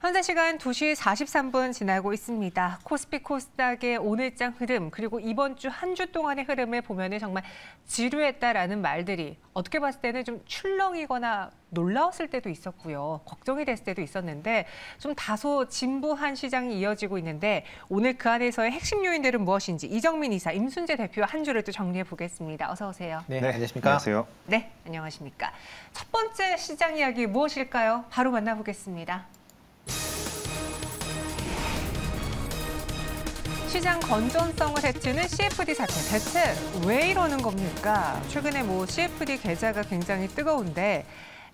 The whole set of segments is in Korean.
현재 시간 2시 43분 지나고 있습니다. 코스피 코스닥의 오늘장 흐름 그리고 이번 주 한 주 동안의 흐름을 보면 정말 지루했다라는 말들이 어떻게 봤을 때는 좀 출렁이거나 놀라웠을 때도 있었고요. 걱정이 됐을 때도 있었는데 좀 다소 진부한 시장이 이어지고 있는데 오늘 그 안에서의 핵심 요인들은 무엇인지 이정민 이사, 임순재 대표와 한 주를 또 정리해 보겠습니다. 어서 오세요. 네, 안녕하십니까? 안녕하세요. 네, 안녕하십니까? 첫 번째 시장 이야기 무엇일까요? 바로 만나보겠습니다. 시장 건전성을 해치는 CFD 사태. 대체 왜 이러는 겁니까? 최근에 CFD 계좌가 굉장히 뜨거운데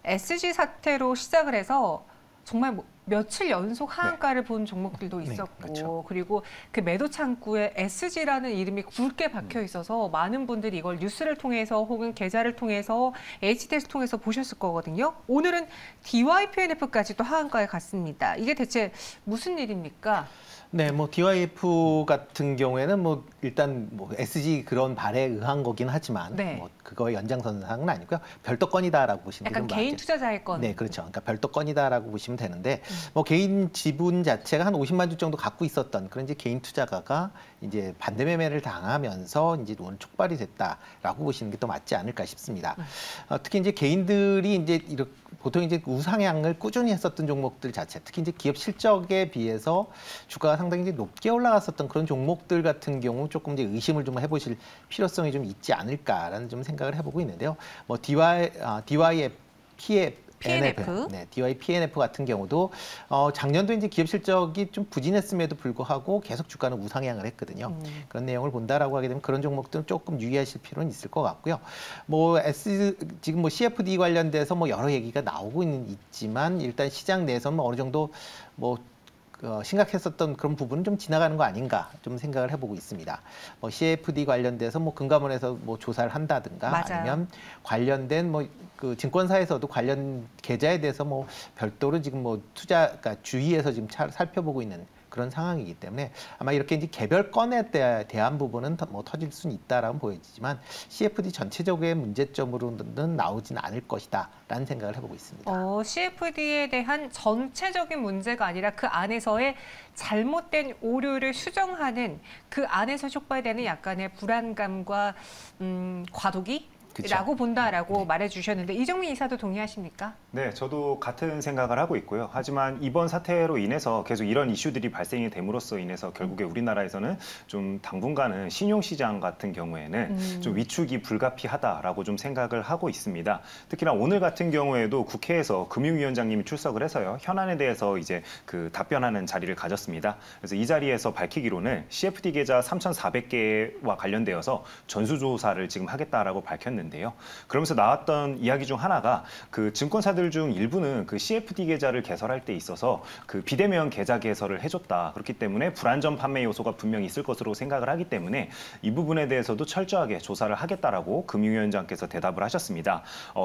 SG 사태로 시작을 해서 정말 며칠 연속 하한가를 본 종목들도 있었고 그렇죠. 그리고 그 매도 창구에 SG라는 이름이 굵게 박혀 있어서 많은 분들이 이걸 뉴스를 통해서 혹은 계좌를 통해서 HTS 통해서 보셨을 거거든요. 오늘은 DYPNF까지 또 하한가에 갔습니다. 이게 대체 무슨 일입니까? 네, DYF 같은 경우에는 일단 SG 그런 발에 의한 거긴 하지만 네. 그거의 연장선상은 아니고요. 별도 건이다라고 보시면 되는 약간 거죠. 개인 투자자의 건. 네, 그렇죠. 그러니까 별도 건이다라고 보시면 되는데 개인 지분 자체가 한 50만 주 정도 갖고 있었던 그런 이제 개인 투자가가 이제 반대 매매를 당하면서 이제 오늘 촉발이 됐다라고 보시는 게 또 맞지 않을까 싶습니다. 특히 이제 개인들이 이제 보통 이제 우상향을 꾸준히 했었던 종목들 자체, 특히 이제 기업 실적에 비해서 주가가 상당히 이제 높게 올라갔었던 그런 종목들 같은 경우 조금 이제 의심을 좀 해보실 필요성이 좀 있지 않을까라는 좀 생각을 해보고 있는데요. DYPNF, 네, DYPNF 같은 경우도 작년도 이제 기업 실적이 좀 부진했음에도 불구하고 계속 주가는 우상향을 했거든요. 그런 내용을 본다라고 하게 되면 그런 종목들은 조금 유의하실 필요는 있을 것 같고요. 지금 CFD 관련돼서 여러 얘기가 나오고 있지만 일단 시장 내에서 어느 정도 심각했었던 그런 부분은 좀 지나가는 거 아닌가 좀 생각을 해보고 있습니다. CFD 관련돼서 금감원에서 조사를 한다든가 맞아요. 아니면 관련된 그 증권사에서도 관련 계좌에 대해서 별도로 지금 그러니까 주의해서 지금 살펴보고 있는 그런 상황이기 때문에 아마 이렇게 이제 개별 건에 대한 부분은 터질 수는 있다라고 보여지지만 CFD 전체적인 문제점으로는 나오진 않을 것이다라는 생각을 해보고 있습니다. CFD에 대한 전체적인 문제가 아니라 그 안에서의 잘못된 오류를 수정하는 그 안에서 촉발되는 약간의 불안감과 과도기? 라고 본다라고 말해주셨는데 이정민 이사도 동의하십니까? 네, 저도 같은 생각을 하고 있고요. 하지만 이번 사태로 인해서 계속 이런 이슈들이 발생이 됨으로써 인해서 결국에 우리나라에서는 좀 당분간은 신용시장 같은 경우에는 좀 위축이 불가피하다라고 좀 생각을 하고 있습니다. 특히나 오늘 같은 경우에도 국회에서 금융위원장님이 출석을 해서요. 현안에 대해서 이제 답변하는 자리를 가졌습니다. 그래서 이 자리에서 밝히기로는 CFD 계좌 3,400개와 관련되어서 전수조사를 지금 하겠다라고 밝혔는데 그러면서 나왔던 이야기 중 하나가 증권사들 중 일부는 CFD 계좌를 개설할 때 있어서 비대면 계좌 개설을 해줬다. 그렇기 때문에 불안전 판매 요소가 분명히 있을 것으로 생각을 하기 때문에 이 부분에 대해서도 철저하게 조사를 하겠다라고 금융위원장께서 대답을 하셨습니다.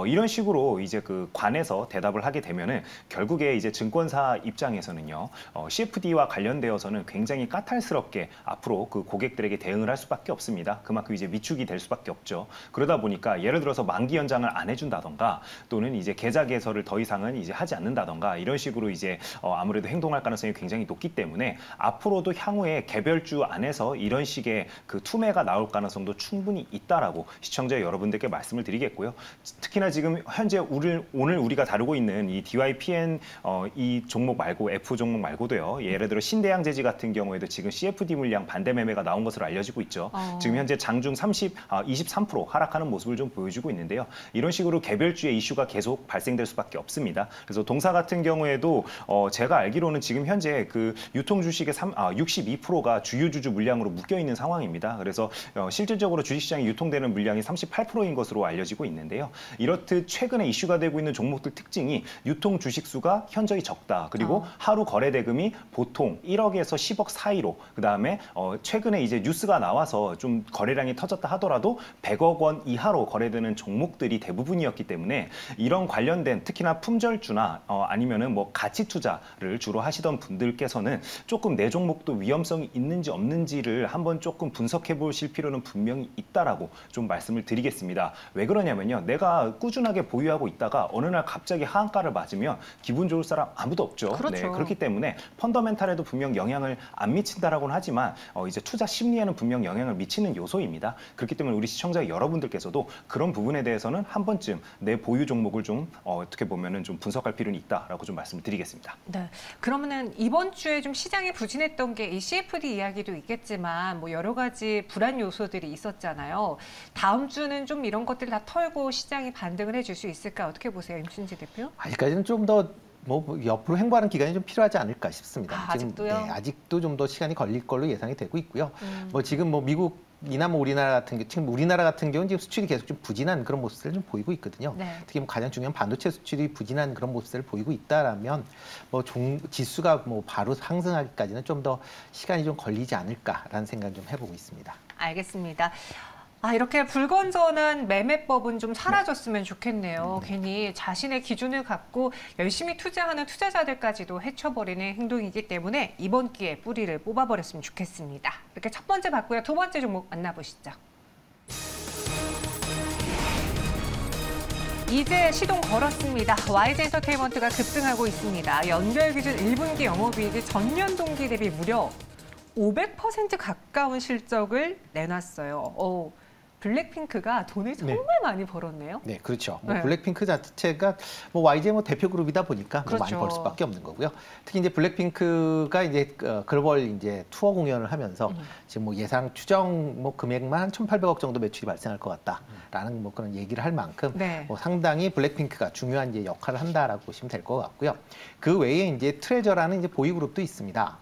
이런 식으로 이제 관에서 대답을 하게 되면은 결국에 이제 증권사 입장에서는요. CFD와 관련되어서는 굉장히 까탈스럽게 앞으로 고객들에게 대응을 할 수밖에 없습니다. 그만큼 이제 위축이 될 수밖에 없죠. 그러다 보니까 예를 들어서 만기 연장을 안 해준다던가 또는 이제 계좌 개설을 더 이상은 이제 하지 않는다던가 이런 식으로 이제 아무래도 행동할 가능성이 굉장히 높기 때문에 앞으로도 향후에 개별주 안에서 이런 식의 투매가 나올 가능성도 충분히 있다라고 시청자 여러분들께 말씀을 드리겠고요. 특히나 지금 현재 오늘 우리가 다루고 있는 이 DYPN 이 종목 말고 F 종목 말고도요. 예를 들어 신대양재지 같은 경우에도 지금 CFD 물량 반대 매매가 나온 것으로 알려지고 있죠. 지금 현재 장중 23% 하락하는 모습을 좀 보여주고 있는데요. 이런 식으로 개별주의 이슈가 계속 발생될 수밖에 없습니다. 그래서 동사 같은 경우에도 제가 알기로는 지금 현재 유통 주식의 62%가 주요 주주 물량으로 묶여 있는 상황입니다. 그래서 실질적으로 주식시장에 유통되는 물량이 38%인 것으로 알려지고 있는데요. 이렇듯 최근에 이슈가 되고 있는 종목들 특징이 유통 주식 수가 현저히 적다. 그리고 하루 거래 대금이 보통 1억에서 10억 사이로 그다음에 최근에 이제 뉴스가 나와서 좀 거래량이 터졌다 하더라도 100억 원 이하로 최고가로 거래되는 종목들이 대부분이었기 때문에 이런 관련된 특히나 품절주나 아니면은 뭐 가치 투자를 주로 하시던 분들께서는 조금 내 종목도 위험성이 있는지 없는지를 한번 조금 분석해 보실 필요는 분명히 있다라고 좀 말씀을 드리겠습니다. 왜 그러냐면요. 내가 꾸준하게 보유하고 있다가 어느 날 갑자기 하한가를 맞으면 기분 좋을 사람 아무도 없죠. 그렇죠. 네, 그렇기 때문에 펀더멘탈에도 분명 영향을 안 미친다라고는 하지만 이제 투자 심리에는 분명 영향을 미치는 요소입니다. 그렇기 때문에 우리 시청자 여러분들께서도 그런 부분에 대해서는 한 번쯤 내 보유 종목을 좀 어떻게 보면은 좀 분석할 필요는 있다라고 좀 말씀을 드리겠습니다. 네. 그러면은 이번 주에 좀 시장이 부진했던 게 이 CFD 이야기도 있겠지만 뭐 여러 가지 불안 요소들이 있었잖아요. 다음 주는 좀 이런 것들 다 털고 시장이 반등을 해줄 수 있을까? 어떻게 보세요, 임순재 대표? 아직까지는 좀 더 뭐 옆으로 횡보하는 기간이 좀 필요하지 않을까 싶습니다. 아직도요? 네, 아직도 좀 더 시간이 걸릴 걸로 예상이 되고 있고요. 뭐 지금 뭐 미국이나 뭐 우리나라 같은 지금 우리나라 같은 경우는 지금 수출이 계속 좀 부진한 그런 모습을 좀 보이고 있거든요. 네. 특히 뭐 가장 중요한 반도체 수출이 부진한 그런 모습을 보이고 있다라면 뭐 지수가 뭐 바로 상승하기까지는 좀 더 시간이 좀 걸리지 않을까라는 생각 좀 해보고 있습니다. 알겠습니다. 이렇게 불건전한 매매법은 좀 사라졌으면 좋겠네요. 괜히 자신의 기준을 갖고 열심히 투자하는 투자자들까지도 해쳐버리는 행동이기 때문에 이번 기회에 뿌리를 뽑아버렸으면 좋겠습니다. 이렇게 첫 번째 봤고요. 두 번째 종목 만나보시죠. 이제 시동 걸었습니다. YG엔터테인먼트가 급등하고 있습니다. 연결 기준 1분기 영업이익이 전년 동기 대비 무려 500% 가까운 실적을 내놨어요. 블랙핑크가 돈을 정말 많이 벌었네요. 네, 그렇죠. 뭐 네. 블랙핑크 자체가 뭐 YG 뭐 대표 그룹이다 보니까 뭐 많이 그렇죠. 벌 수밖에 없는 거고요. 특히 이제 블랙핑크가 이제 글로벌 이제 투어 공연을 하면서 지금 뭐 예상 추정 뭐 금액만 한 1,800억 정도 매출이 발생할 것 같다라는 뭐 그런 얘기를 할 만큼 네. 뭐 상당히 블랙핑크가 중요한 이제 역할을 한다라고 보시면 될 것 같고요. 그 외에 이제 트레저라는 이제 보이 그룹도 있습니다.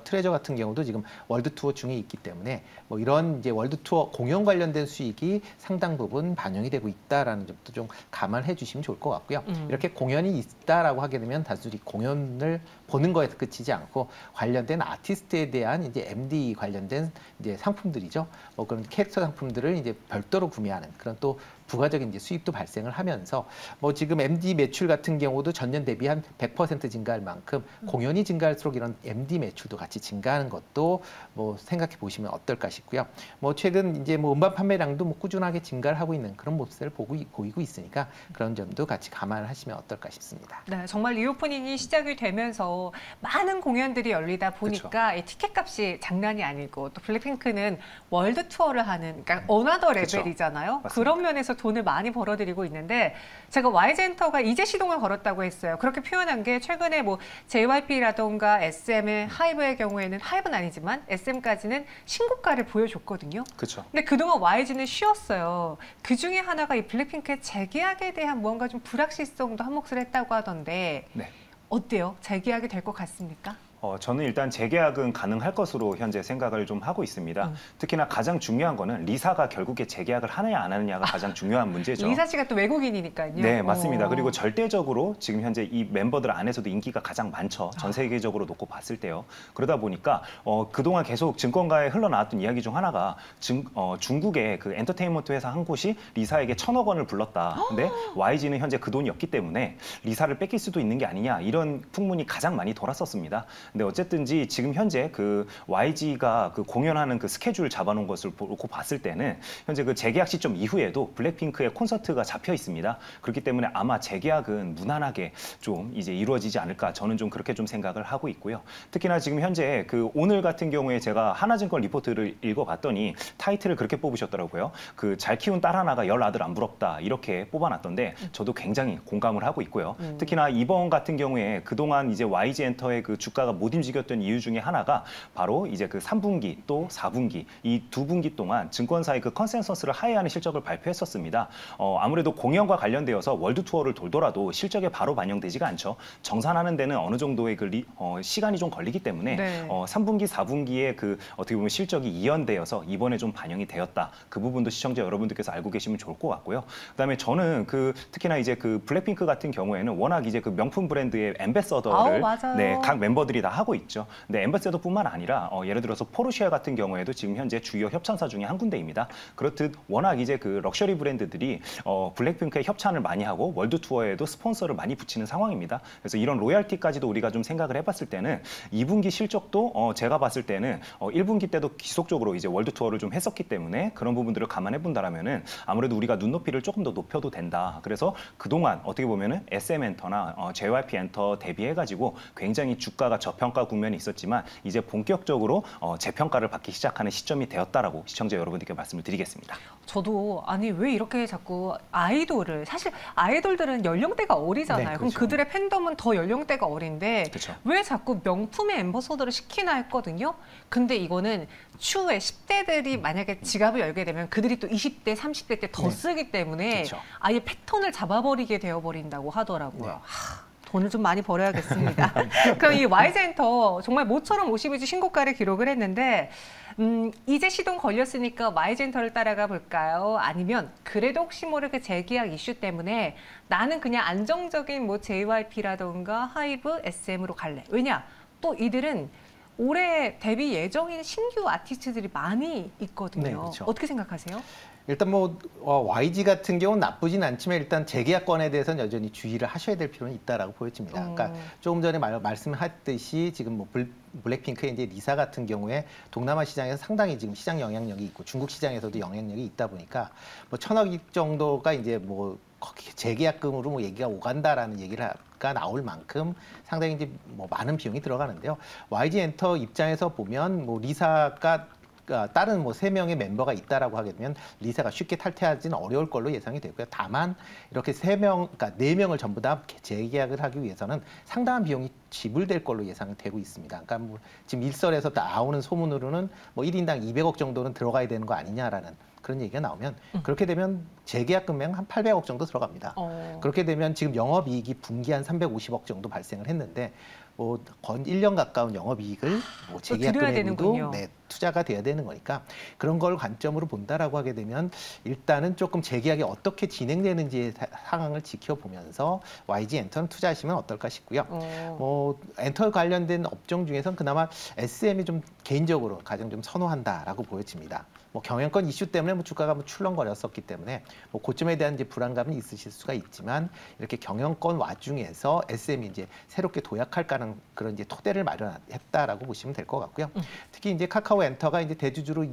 트레저 같은 경우도 지금 월드 투어 중에 있기 때문에 뭐 이런 이제 월드 투어 공연 관련된 수익이 상당 부분 반영이 되고 있다라는 점도 좀 감안해 주시면 좋을 것 같고요. 이렇게 공연이 있다라고 하게 되면 단순히 공연을 보는 거에서 그치지 않고 관련된 아티스트에 대한 이제 MD 관련된 이제 상품들이죠. 뭐 그런 캐릭터 상품들을 이제 별도로 구매하는 그런 또 부가적인 이제 수입도 발생을 하면서 뭐 지금 MD 매출 같은 경우도 전년 대비 한 100% 증가할 만큼 공연이 증가할수록 이런 MD 매출도 같이 증가하는 것도 뭐 생각해 보시면 어떨까 싶고요. 뭐 최근 이제 뭐 음반 판매량도 뭐 꾸준하게 증가를 하고 있는 그런 모습을 보이고 있으니까 그런 점도 같이 감안을 하시면 어떨까 싶습니다. 네, 정말 리오프닝이 시작이 되면서 많은 공연들이 열리다 보니까 이 티켓 값이 장난이 아니고 또 블랙핑크는 월드 투어를 하는 그러니까 어나더 레벨이잖아요. 맞습니다. 그런 면에서 돈을 많이 벌어들이고 있는데 제가 YG엔터가 이제 시동을 걸었다고 했어요. 그렇게 표현한 게 최근에 뭐 JYP라던가 SM의 하이브의 경우에는 하이브는 아니지만 SM까지는 신고가를 보여줬거든요. 그렇죠. 근데 그동안 YG는 쉬었어요. 그 중에 하나가 이 블랙핑크의 재계약에 대한 무언가 좀 불확실성도 한몫을 했다고 하던데 네. 어때요? 재계약이 될 것 같습니까? 저는 일단 재계약은 가능할 것으로 현재 생각을 좀 하고 있습니다. 특히나 가장 중요한 거는 리사가 결국에 재계약을 하느냐 안 하느냐가 가장 중요한 문제죠. 리사 씨가 또 외국인이니까요. 네, 맞습니다. 그리고 절대적으로 지금 현재 이 멤버들 안에서도 인기가 가장 많죠. 전 세계적으로 놓고 봤을 때요. 그러다 보니까 그동안 계속 증권가에 흘러나왔던 이야기 중 하나가 중국의 그 엔터테인먼트 회사 한 곳이 리사에게 1,000억 원을 불렀다. 근데 YG는 현재 그 돈이 없기 때문에 리사를 뺏길 수도 있는 게 아니냐 이런 풍문이 가장 많이 돌았었습니다. 근데 어쨌든지 지금 현재 그 YG가 그 공연하는 그 스케줄 잡아놓은 것을 보고 봤을 때는 현재 그 재계약 시점 이후에도 블랙핑크의 콘서트가 잡혀 있습니다. 그렇기 때문에 아마 재계약은 무난하게 좀 이제 이루어지지 않을까 저는 좀 그렇게 좀 생각을 하고 있고요. 특히나 지금 현재 그 오늘 같은 경우에 제가 하나증권 리포트를 읽어봤더니 타이틀을 그렇게 뽑으셨더라고요. 그 잘 키운 딸 하나가 10 아들 안 부럽다 이렇게 뽑아놨던데 저도 굉장히 공감을 하고 있고요. 특히나 이번 같은 경우에 그동안 이제 YG 엔터의 그 주가가 못 움직였던 이유 중에 하나가 바로 이제 그 3분기 또 4분기 이 두 분기 동안 증권사의 그 컨센서스를 하회하는 실적을 발표했었습니다. 아무래도 공연과 관련되어서 월드 투어를 돌더라도 실적에 바로 반영되지가 않죠. 정산하는 데는 어느 정도의 그 시간이 좀 걸리기 때문에 네. 3분기, 4분기에 그 어떻게 보면 실적이 이연되어서 이번에 좀 반영이 되었다. 그 부분도 시청자 여러분들께서 알고 계시면 좋을 것 같고요. 그다음에 저는 그 특히나 이제 그 블랙핑크 같은 경우에는 워낙 이제 그 명품 브랜드의 앰베서더를 맞아요. 네, 각 멤버들이 다 하고 있죠. 근데 엠버세더뿐만 아니라 예를 들어서 포르쉐 같은 경우에도 지금 현재 주요 협찬사 중에 한 군데입니다. 그렇듯 워낙 이제 그 럭셔리 브랜드들이 블랙핑크의 협찬을 많이 하고 월드 투어에도 스폰서를 많이 붙이는 상황입니다. 그래서 이런 로열티까지도 우리가 좀 생각을 해봤을 때는 2분기 실적도 제가 봤을 때는 1분기 때도 지속적으로 이제 월드 투어를 좀 했었기 때문에 그런 부분들을 감안해 본다라면은 아무래도 우리가 눈높이를 조금 더 높여도 된다. 그래서 그동안 어떻게 보면은 SM 엔터나 JYP 엔터 대비해가지고 굉장히 주가가 저평가 국면이 있었지만 이제 본격적으로 재평가를 받기 시작하는 시점이 되었다라고 시청자 여러분들께 말씀을 드리겠습니다. 저도 아니 왜 이렇게 자꾸 아이돌을 사실 아이돌들은 연령대가 어리잖아요. 네, 그럼 그렇죠. 그들의 팬덤은 더 연령대가 어린데 그렇죠. 왜 자꾸 명품의 앰버서더를 시키나 했거든요. 근데 이거는 추후에 10대들이 만약에 지갑을 열게 되면 그들이 또 20대, 30대 때 더 네. 쓰기 때문에 그렇죠. 아예 패턴을 잡아버리게 되어버린다고 하더라고요. 네. 돈을 좀 많이 벌어야겠습니다. 그럼 이 Y젠터 정말 모처럼 52주 신고가를 기록을 했는데 이제 시동 걸렸으니까 Y젠터를 따라가 볼까요? 아니면 그래도 혹시 모르게 재계약 이슈 때문에 나는 그냥 안정적인 뭐 JYP라던가 하이브, SM으로 갈래. 왜냐? 또 이들은 올해 데뷔 예정인 신규 아티스트들이 많이 있거든요. 네, 그렇죠. 어떻게 생각하세요? 일단 뭐 YG 같은 경우는 나쁘진 않지만 일단 재계약권에 대해서는 여전히 주의를 하셔야 될 필요는 있다라고 보여집니다. 그러니까 조금 전에 말씀하셨듯이 지금 뭐 블랙핑크의 이제 리사 같은 경우에 동남아 시장에서 상당히 지금 시장 영향력이 있고 중국 시장에서도 영향력이 있다 보니까 뭐 1,000억 정도가 이제 뭐 재계약금으로 뭐 얘기가 오간다라는 얘기가 나올 만큼 상당히 이제 뭐 많은 비용이 들어가는데요. YG 엔터 입장에서 보면 뭐 리사가 다른 뭐 3명의 멤버가 있다라고 하게 되면 리사가 쉽게 탈퇴하지는 어려울 걸로 예상이 되고요. 다만 이렇게 3명, 그러니까 4명을 전부 다 재계약을 하기 위해서는 상당한 비용이 지불될 걸로 예상이 되고 있습니다. 그러니까 뭐 지금 일설에서 나오는 소문으로는 뭐 1인당 200억 정도는 들어가야 되는 거 아니냐라는 그런 얘기가 나오면 그렇게 되면 재계약 금액 한 800억 정도 들어갑니다. 그렇게 되면 지금 영업이익이 분기 한 350억 정도 발생을 했는데 뭐 건 1년 가까운 영업이익을 뭐 재계약 금액으로 투자가 돼야 되는 거니까 그런 걸 관점으로 본다라고 하게 되면 일단은 조금 재계약이 어떻게 진행되는지의 상황을 지켜보면서 YG 엔터는 투자하시면 어떨까 싶고요. 뭐 엔터 관련된 업종 중에서는 그나마 SM이 좀 개인적으로 가장 좀 선호한다라고 보여집니다. 뭐 경영권 이슈 때문에 뭐 주가가 뭐 출렁거렸었기 때문에 뭐 고점에 대한 이제 불안감은 있으실 수가 있지만 이렇게 경영권 와중에서 SM이 이제 새롭게 도약할까는 그런 이제 토대를 마련했다라고 보시면 될 것 같고요. 특히 이제 카카오 엔터가 이제 대주주로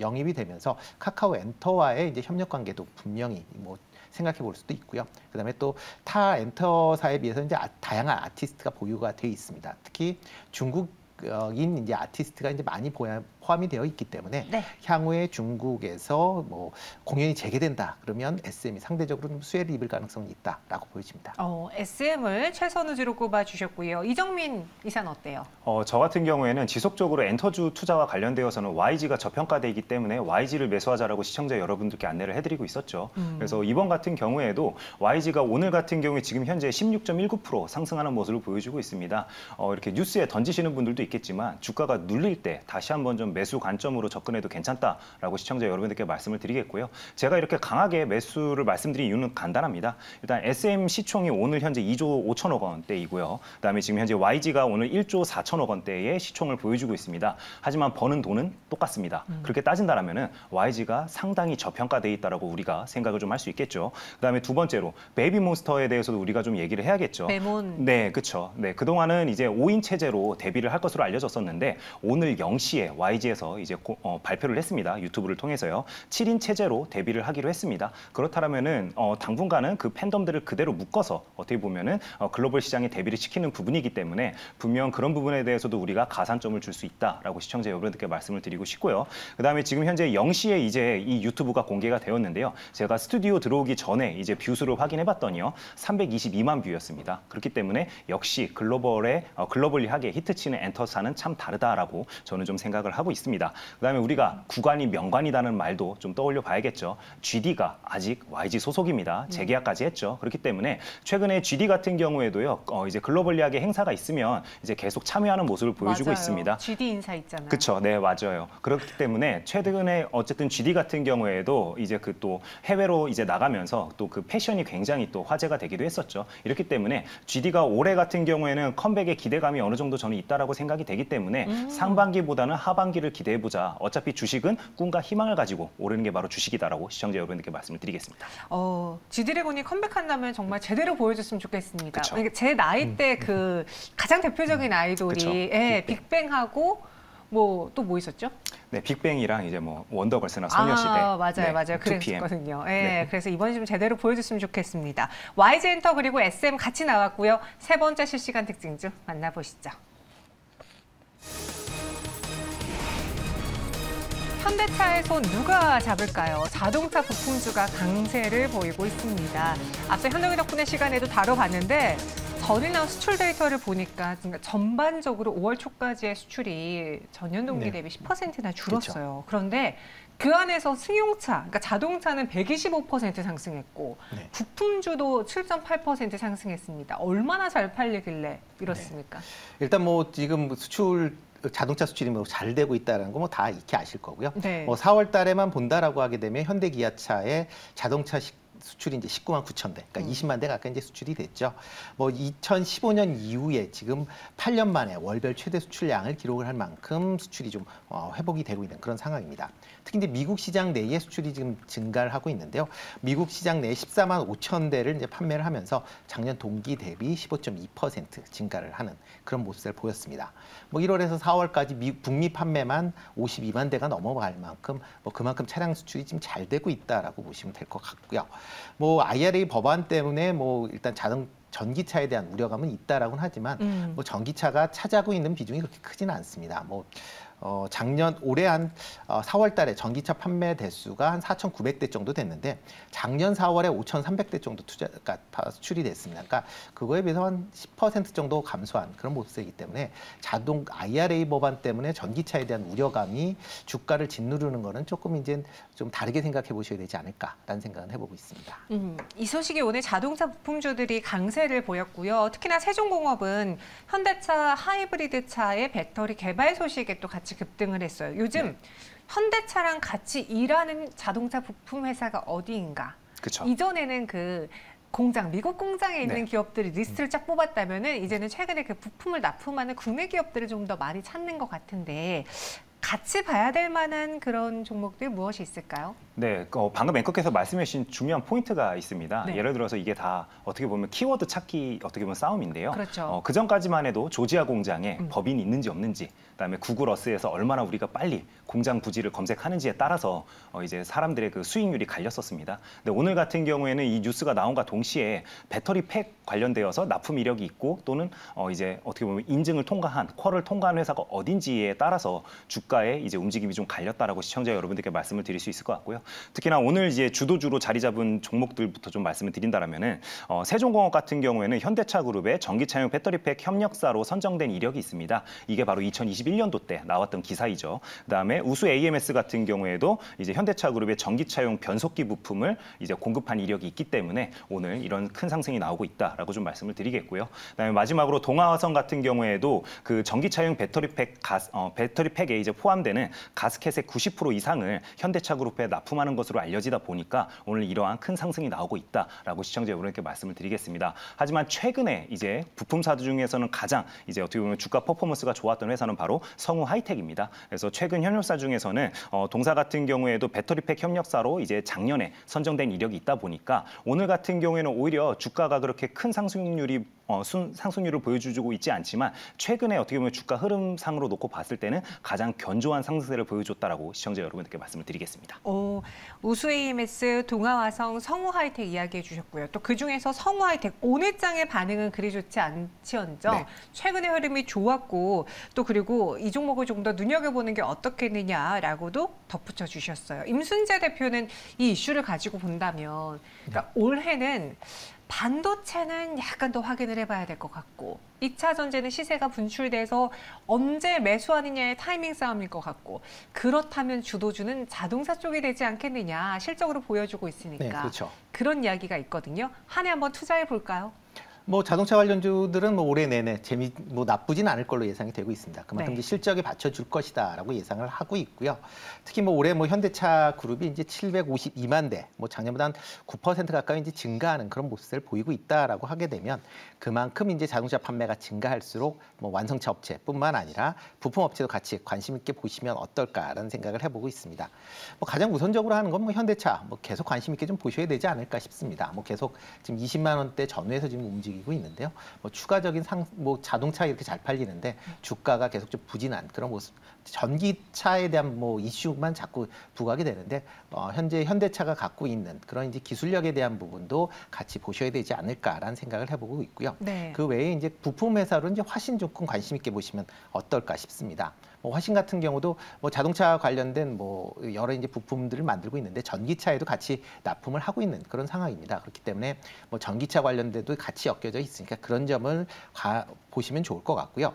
영입이 되면서 카카오 엔터와의 이제 협력 관계도 분명히 뭐 생각해 볼 수도 있고요. 그다음에 또 타 엔터사에 비해서 이제 다양한 아티스트가 보유가 돼 있습니다. 특히 중국인 이제 아티스트가 이제 많이 포함이 되어 있기 때문에 향후에 중국에서 뭐 공연이 재개된다 그러면 SM이 상대적으로 좀 수혜를 입을 가능성이 있다라고 보여집니다. SM을 최선우주로 꼽아주셨고요. 이정민 이사는 어때요? 저 같은 경우에는 지속적으로 엔터주 투자와 관련되어서는 YG가 저평가되기 때문에 YG를 매수하자라고 시청자 여러분들께 안내를 해드리고 있었죠. 그래서 이번 같은 경우에도 YG가 오늘 같은 경우에 지금 현재 16.19% 상승하는 모습을 보여주고 있습니다. 이렇게 뉴스에 던지시는 분들도 있겠지만 주가가 눌릴 때 다시 한번 좀 매수 관점으로 접근해도 괜찮다라고 시청자 여러분들께 말씀을 드리겠고요. 제가 이렇게 강하게 매수를 말씀드린 이유는 간단합니다. 일단 SM 시총이 오늘 현재 2조 5천억 원대이고요. 그다음에 지금 현재 YG가 오늘 1조 4천억 원대의 시총을 보여주고 있습니다. 하지만 버는 돈은 똑같습니다. 그렇게 따진다라면은 YG가 상당히 저평가돼 있다라고 우리가 생각을 좀 할 수 있겠죠. 그다음에 두 번째로 베이비몬스터에 대해서도 우리가 좀 얘기를 해야겠죠. 베몬. 네, 그렇죠. 네, 그동안은 이제 5인 체제로 데뷔를 할 것으로 알려졌었는데 오늘 0시에 YG에서 이제 발표를 했습니다. 유튜브를 통해서요. 7인 체제로 데뷔를 하기로 했습니다. 그렇다면은 당분간은 그 팬덤들을 그대로 묶어서 어떻게 보면은 글로벌 시장에 데뷔를 시키는 부분이기 때문에 분명 그런 부분에 대해서도 우리가 가산점을 줄 수 있다라고 시청자 여러분들께 말씀을 드리고 싶고요. 그다음에 지금 현재 0시에 이제 이 유튜브가 공개가 되었는데요. 제가 스튜디오 들어오기 전에 이제 뷰수를 확인해봤더니요. 322만 뷰였습니다. 그렇기 때문에 역시 글로벌리하게 히트치는 엔터 사는 참 다르다라고 저는 좀 생각을 하고 있습니다. 그다음에 우리가 구관이 명관이라는 말도 좀 떠올려 봐야겠죠. GD가 아직 YG 소속입니다. 재계약까지 했죠. 그렇기 때문에 최근에 GD 같은 경우에도요. 이제 글로벌리하게 행사가 있으면 이제 계속 참여하는 모습을 보여주고 맞아요. 있습니다. GD 인사 있잖아요. 그렇죠. 네, 맞아요. 그렇기 때문에 최근에 어쨌든 GD 같은 경우에도 이제 그 또 해외로 이제 나가면서 또 그 패션이 굉장히 또 화제가 되기도 했었죠. 이렇기 때문에 GD가 올해 같은 경우에는 컴백의 기대감이 어느 정도 저는 있다라고 생각이 되기 때문에 상반기보다는 하반기를 기대해 보자. 어차피 주식은 꿈과 희망을 가지고 오르는 게 바로 주식이다라고 시청자 여러분들께 말씀을 드리겠습니다. G드래곤이 컴백한다면 정말 제대로 보여줬으면 좋겠습니다. 그쵸. 그러니까 제 나이 때 그 가장 대표적인 아이돌이 그쵸. 빅뱅하고 뭐 또 뭐 있었죠? 네, 빅뱅이랑 이제 뭐 원더걸스나 소녀시대. 맞아요, 네, 맞아요. 2PM. 그랬거든요. 네. 그래서 이번에 좀 제대로 보여줬으면 좋겠습니다. YG엔터 그리고 SM 같이 나왔고요. 세 번째 실시간 특징주 만나보시죠. 현대차의 손 누가 잡을까요? 자동차 부품주가 강세를 보이고 있습니다. 앞서 현동이 덕분에 시간에도 다뤄봤는데 전일 나온 수출 데이터를 보니까 전반적으로 5월 초까지의 수출이 전년 동기 대비 10%나 줄었어요. 그런데 그 안에서 승용차, 그러니까 자동차는 125% 상승했고 부품주도 7.8% 상승했습니다. 얼마나 잘 팔리길래 이렇습니까? 일단 뭐 지금 자동차 수출이 뭐 잘 되고 있다는 거 뭐 다 익히 아실 거고요. 뭐 4월 달에만 본다라고 하게 되면 현대 기아차의 자동차 수출이 이제 19만 9천 대, 그러니까 20만 대 가까이 이제 수출이 됐죠. 뭐 2015년 이후에 지금 8년 만에 월별 최대 수출량을 기록을 할 만큼 수출이 좀 회복이 되고 있는 그런 상황입니다. 특히 이제 미국 시장 내에 수출이 지금 증가를 하고 있는데요. 미국 시장 내에 14만 5천 대를 이제 판매를 하면서 작년 동기 대비 15.2% 증가를 하는 그런 모습을 보였습니다. 뭐 1월에서 4월까지 북미 판매만 52만 대가 넘어갈 만큼 뭐 그만큼 차량 수출이 지금 잘 되고 있다라고 보시면 될 것 같고요. 뭐 IRA 법안 때문에 뭐 일단 전기차에 대한 우려감은 있다라고는 하지만 뭐 전기차가 차지하고 있는 비중이 그렇게 크지는 않습니다. 뭐 올해 한 4월 달에 전기차 판매 대수가 한 4,900대 정도 됐는데 작년 4월에 5,300대 정도 수출이 됐습니다. 그러니까 그거에 비해서 한 10% 정도 감소한 그런 모습이기 때문에 IRA 법안 때문에 전기차에 대한 우려감이 주가를 짓누르는 거는 조금 이제 좀 다르게 생각해 보셔야 되지 않을까라는 생각은 해보고 있습니다. 이 소식이 오늘 자동차 부품주들이 강세를 보였고요. 특히나 세종공업은 현대차 하이브리드 차의 배터리 개발 소식에 또 같이 급등을 했어요. 요즘 현대차랑 같이 일하는 자동차 부품 회사가 어디인가? 그쵸. 이전에는 그 미국 공장에 있는 기업들이 리스트를 쫙 뽑았다면은 이제는 최근에 그 부품을 납품하는 국내 기업들을 좀 더 많이 찾는 것 같은데 같이 봐야 될 만한 그런 종목들 무엇이 있을까요? 네, 방금 앵커께서 말씀해 주신 중요한 포인트가 있습니다. 네. 예를 들어서 이게 다 어떻게 보면 키워드 찾기 어떻게 보면 싸움인데요. 그렇죠. 그 전까지만 해도 조지아 공장에 법인이 있는지 없는지, 그다음에 구글 어스에서 얼마나 우리가 빨리 공장 부지를 검색하는지에 따라서 이제 사람들의 그 수익률이 갈렸었습니다. 근데 오늘 같은 경우에는 이 뉴스가 나온과 동시에 배터리 팩 관련되어서 납품 이력이 있고 또는 이제 어떻게 보면 인증을 통과한 퀄을 통과한 회사가 어딘지에 따라서 주가의 이제 움직임이 좀 갈렸다라고 시청자 여러분들께 말씀을 드릴 수 있을 것 같고요. 특히나 오늘 이제 주도주로 자리 잡은 종목들부터 좀 말씀을 드린다라면은 세종공업 같은 경우에는 현대차 그룹의 전기차용 배터리팩 협력사로 선정된 이력이 있습니다. 이게 바로 2021년도 때 나왔던 기사이죠. 그다음에 우수 AMS 같은 경우에도 이제 현대차 그룹의 전기차용 변속기 부품을 이제 공급한 이력이 있기 때문에 오늘 이런 큰 상승이 나오고 있다라고 좀 말씀을 드리겠고요. 그다음에 마지막으로 동아화성 같은 경우에도 그 전기차용 배터리팩에 이제 포함되는 가스켓의 90% 이상을 현대차 그룹에 납품하는 것으로 알려지다 보니까 오늘 이러한 큰 상승이 나오고 있다라고 시청자 여러분께 말씀을 드리겠습니다. 하지만 최근에 이제 부품사 중에서는 가장 이제 어떻게 보면 주가 퍼포먼스가 좋았던 회사는 바로 성우 하이텍입니다. 그래서 최근 현역사 중에서는 동사 같은 경우에도 배터리팩 협력사로 이제 작년에 선정된 이력이 있다 보니까 오늘 같은 경우에는 오히려 주가가 그렇게 큰 상승률을 보여주고 있지 않지만 최근에 어떻게 보면 주가 흐름상으로 놓고 봤을 때는 가장 견조한 상승세를 보여줬다라고 시청자 여러분들께 말씀을 드리겠습니다. 우수 AMS, 동아화성, 성우하이텍 이야기해 주셨고요. 또 그중에서 성우하이텍 오늘 장의 반응은 그리 좋지 않지언정 최근의 흐름이 좋았고 또 그리고 이 종목을 좀 더 눈여겨보는 게 어떻겠느냐라고도 덧붙여 주셨어요. 임순재 대표는 이 이슈를 가지고 본다면 그러니까 올해는 반도체는 약간 더 확인을 해봐야 될 것 같고 2차 전지는 시세가 분출돼서 언제 매수하느냐의 타이밍 싸움일 것 같고 그렇다면 주도주는 자동차 쪽이 되지 않겠느냐 실적으로 보여주고 있으니까 네, 그렇죠. 그런 이야기가 있거든요. 한 해 한번 투자해 볼까요? 뭐 자동차 관련주들은 뭐 올해 내내 나쁘진 않을 걸로 예상이 되고 있습니다. 그만큼 네. 이제 실적에 받쳐줄 것이다라고 예상을 하고 있고요. 특히 뭐 올해 뭐 현대차 그룹이 이제 752만 대, 뭐 작년보다 한 9% 가까이 이제 증가하는 그런 모습을 보이고 있다라고 하게 되면 그만큼 이제 자동차 판매가 증가할수록 뭐 완성차 업체뿐만 아니라 부품 업체도 같이 관심 있게 보시면 어떨까라는 생각을 해보고 있습니다. 뭐 가장 우선적으로 하는 건 뭐 현대차 뭐 계속 관심 있게 좀 보셔야 되지 않을까 싶습니다. 뭐 계속 지금 20만 원대 전후에서 지금 움직이고 있는데요. 뭐 추가적인 뭐 자동차 이렇게 잘 팔리는데 주가가 계속 좀 부진한 그런 모습. 전기차에 대한 뭐 이슈만 자꾸 부각이 되는데 현재 현대차가 갖고 있는 그런 이제 기술력에 대한 부분도 같이 보셔야 되지 않을까라는 생각을 해보고 있고요. 네. 그 외에 이제 부품 회사로 이제 화신 조금 관심 있게 보시면 어떨까 싶습니다. 뭐 화신 같은 경우도 뭐 자동차 관련된 뭐 여러 이제 부품들을 만들고 있는데 전기차에도 같이 납품을 하고 있는 그런 상황입니다. 그렇기 때문에 뭐 전기차 관련돼도 같이 엮여져 있으니까 그런 점을 보시면 좋을 것 같고요.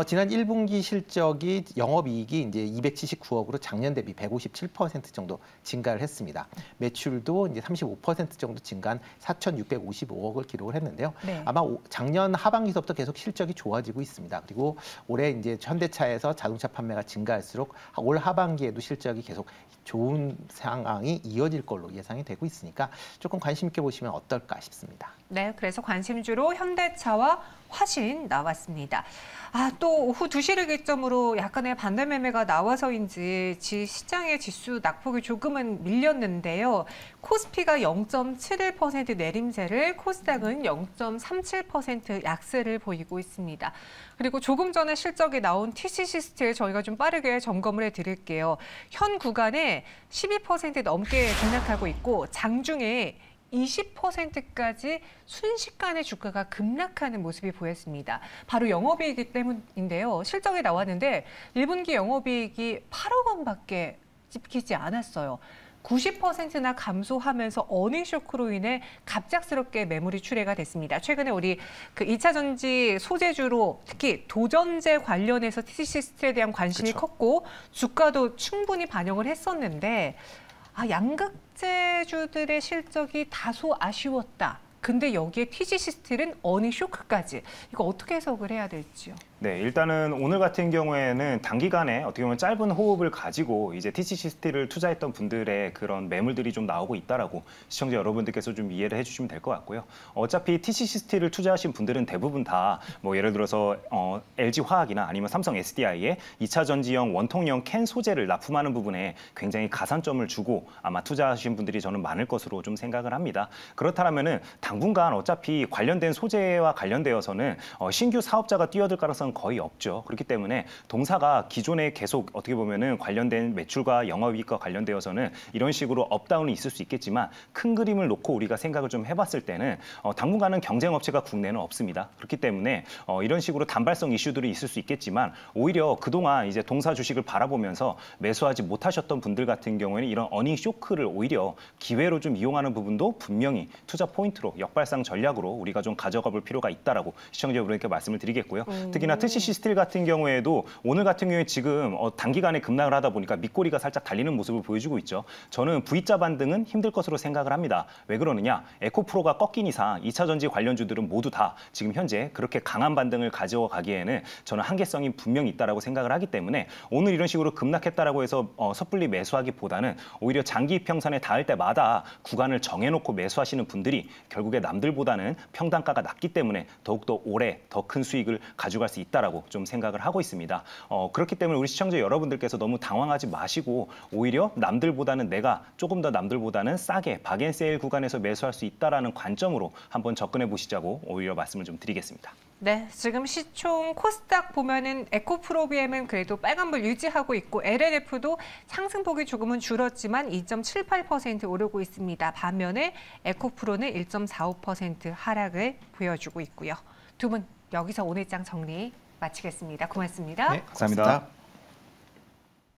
지난 1분기 실적이 영업이익이 이제 279억으로 작년 대비 157% 정도 증가를 했습니다. 매출도 이제 35% 정도 증가한 4,655억을 기록을 했는데요. 네. 아마 작년 하반기서부터 계속 실적이 좋아지고 있습니다. 그리고 올해 이제 현대차에서 자동차 판매가 증가할수록 올 하반기에도 실적이 계속 좋은 상황이 이어질 걸로 예상이 되고 있으니까 조금 관심 있게 보시면 어떨까 싶습니다. 네, 그래서 관심주로 현대차와 화신 나왔습니다. 또 오후 2시를 기점으로 약간의 반대 매매가 나와서인지 시장의 지수 낙폭이 조금은 밀렸는데요. 코스피가 0.71% 내림세를, 코스닥은 0.37% 약세를 보이고 있습니다. 그리고 조금 전에 실적이 나온 TC시스템 저희가 좀 빠르게 점검을 해드릴게요. 현 구간에 12% 넘게 등락하고 있고 장중에 20%까지 순식간에 주가가 급락하는 모습이 보였습니다. 바로 영업이익이 때문인데요. 실적이 나왔는데 1분기 영업이익이 8억 원밖에 집히지 않았어요. 90%나 감소하면서 어닝 쇼크로 인해 갑작스럽게 매물이 출회가 됐습니다. 최근에 우리 그 2차 전지 소재주로 특히 도전제 관련해서 TC시스템에 대한 관심이 그쵸. 컸고 주가도 충분히 반영을 했었는데 양극재주들의 실적이 다소 아쉬웠다. 근데 여기에 TC시스템은 어닝 쇼크까지. 이거 어떻게 해석을 해야 될지요? 네, 일단은 오늘 같은 경우에는 단기간에 어떻게 보면 짧은 호흡을 가지고 이제 TC시스템을 투자했던 분들의 그런 매물들이 좀 나오고 있다라고 시청자 여러분들께서 좀 이해를 해주시면 될 것 같고요. 어차피 TC시스템을 투자하신 분들은 대부분 다 뭐 예를 들어서 LG화학이나 아니면 삼성 SDI의 2차 전지형 원통형 캔 소재를 납품하는 부분에 굉장히 가산점을 주고 아마 투자하신 분들이 저는 많을 것으로 좀 생각을 합니다. 그렇다면은 당분간 어차피 관련된 소재와 관련되어서는 신규 사업자가 뛰어들 가능성은 거의 없죠. 그렇기 때문에 동사가 기존에 계속 어떻게 보면은 관련된 매출과 영업이익과 관련되어서는 이런 식으로 업다운이 있을 수 있겠지만 큰 그림을 놓고 우리가 생각을 좀 해봤을 때는 당분간은 경쟁업체가 국내는 없습니다. 그렇기 때문에 이런 식으로 단발성 이슈들이 있을 수 있겠지만 오히려 그동안 이제 동사 주식을 바라보면서 매수하지 못하셨던 분들 같은 경우에는 이런 어닝 쇼크를 오히려 기회로 좀 이용하는 부분도 분명히 투자 포인트로 역발상 전략으로 우리가 좀 가져가 볼 필요가 있다라고 시청자 여러분께 말씀을 드리겠고요. 특히나 TC시스템 같은 경우에도 오늘 같은 경우에 지금 단기간에 급락을 하다 보니까 밑꼬리가 살짝 달리는 모습을 보여주고 있죠. 저는 V자 반등은 힘들 것으로 생각을 합니다. 왜 그러느냐? 에코프로가 꺾인 이상 2차 전지 관련주들은 모두 다 지금 현재 그렇게 강한 반등을 가져가기에는 저는 한계성이 분명히 있다라고 생각을 하기 때문에 오늘 이런 식으로 급락했다라고 해서 섣불리 매수하기보다는 오히려 장기 평선에 닿을 때마다 구간을 정해놓고 매수하시는 분들이 결국에 남들보다는 평단가가 낮기 때문에 더욱더 오래 더 큰 수익을 가져갈 수 있다라고 좀 생각을 하고 있습니다. 그렇기 때문에 우리 시청자 여러분들께서 너무 당황하지 마시고 오히려 남들보다는 내가 조금 더 남들보다는 싸게 박앤세일 구간에서 매수할 수 있다라는 관점으로 한번 접근해 보시자고 오히려 말씀을 좀 드리겠습니다. 네, 지금 시총 코스닥 보면은 에코프로비엠은 그래도 빨간불 유지하고 있고 LLF도 상승폭이 조금은 줄었지만 2.78% 오르고 있습니다. 반면에 에코프로는 1.45% 하락을 보여주고 있고요. 두 분 여기서 오늘 장 정리 마치겠습니다. 고맙습니다. 네, 감사합니다.